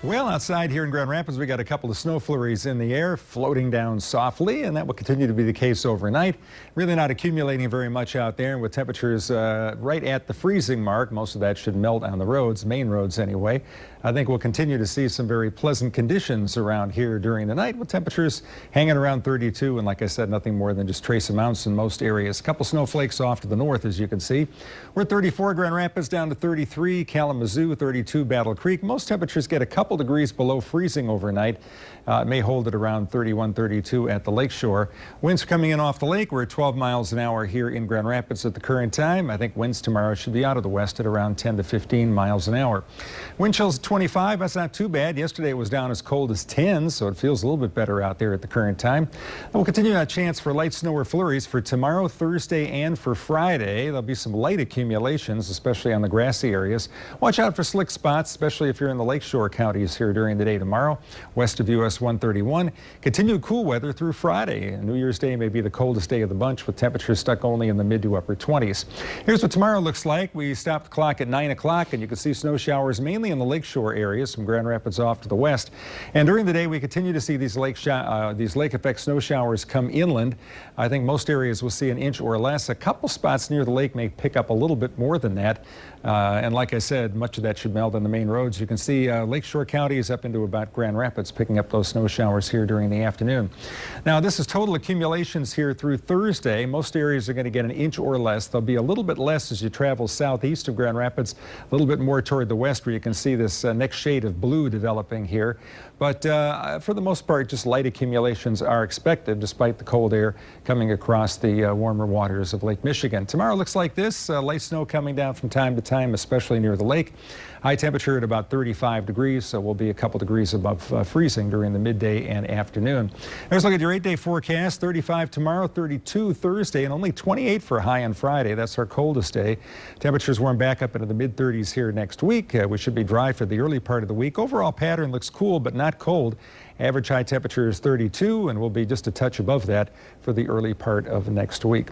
Well, outside here in Grand Rapids, we got a couple of snow flurries in the air floating down softly, and that will continue to be the case overnight. Really not accumulating very much out there with temperatures right at the freezing mark. Most of that should melt on the roads, main roads anyway. I think we'll continue to see some very pleasant conditions around here during the night with temperatures hanging around 32. And like I said, nothing more than just trace amounts in most areas. A couple snowflakes off to the north, as you can see. We're at 34 Grand Rapids down to 33, Kalamazoo 32, Battle Creek. Most temperatures get a couple degrees below freezing overnight. It may hold at around 31, 32 at the lakeshore. Winds coming in off the lake. We're at 12 miles an hour here in Grand Rapids at the current time. I think winds tomorrow should be out of the west at around 10 to 15 miles an hour. Wind chills 25. That's not too bad. Yesterday it was down as cold as 10, so it feels a little bit better out there at the current time. And we'll continue that chance for light snow or flurries for tomorrow, Thursday, and for Friday. There'll be some light accumulations, especially on the grassy areas. Watch out for slick spots, especially if you're in the lakeshore counties here during the day tomorrow. West of US 131. Continued cool weather through Friday. New Year's Day may be the coldest day of the bunch with temperatures stuck only in the mid to upper 20s. Here's what tomorrow looks like. We stopped the clock at 9 o'clock and you can see snow showers mainly in the lakeshore areas from Grand Rapids off to the west. And during the day we continue to see these lake effect snow showers come inland. I think most areas will see an inch or less. A couple spots near the lake may pick up a little bit more than that. And like I said, much of that should melt on the main roads. You can see lakeshore counties up into about Grand Rapids picking up those snow showers here during the afternoon. Now this is total accumulations here through Thursday. Most areas are going to get an inch or less. There'll be a little bit less as you travel southeast of Grand Rapids, a little bit more toward the west where you can see this next shade of blue developing here. But for the most part, just light accumulations are expected despite the cold air coming across the warmer waters of Lake Michigan. Tomorrow looks like this, light snow coming down from time to time, especially near the lake. High temperature at about 35 degrees, so we'll be a couple degrees above freezing during the midday and afternoon. Let's look at your 8-day forecast. 35 tomorrow, 32 Thursday, and only 28 for a high on Friday. That's our coldest day. Temperatures warm back up into the mid-30s here next week. We should be dry for the early part of the week. Overall pattern looks cool, but not cold. Average high temperature is 32, and we'll be just a touch above that for the early part of next week.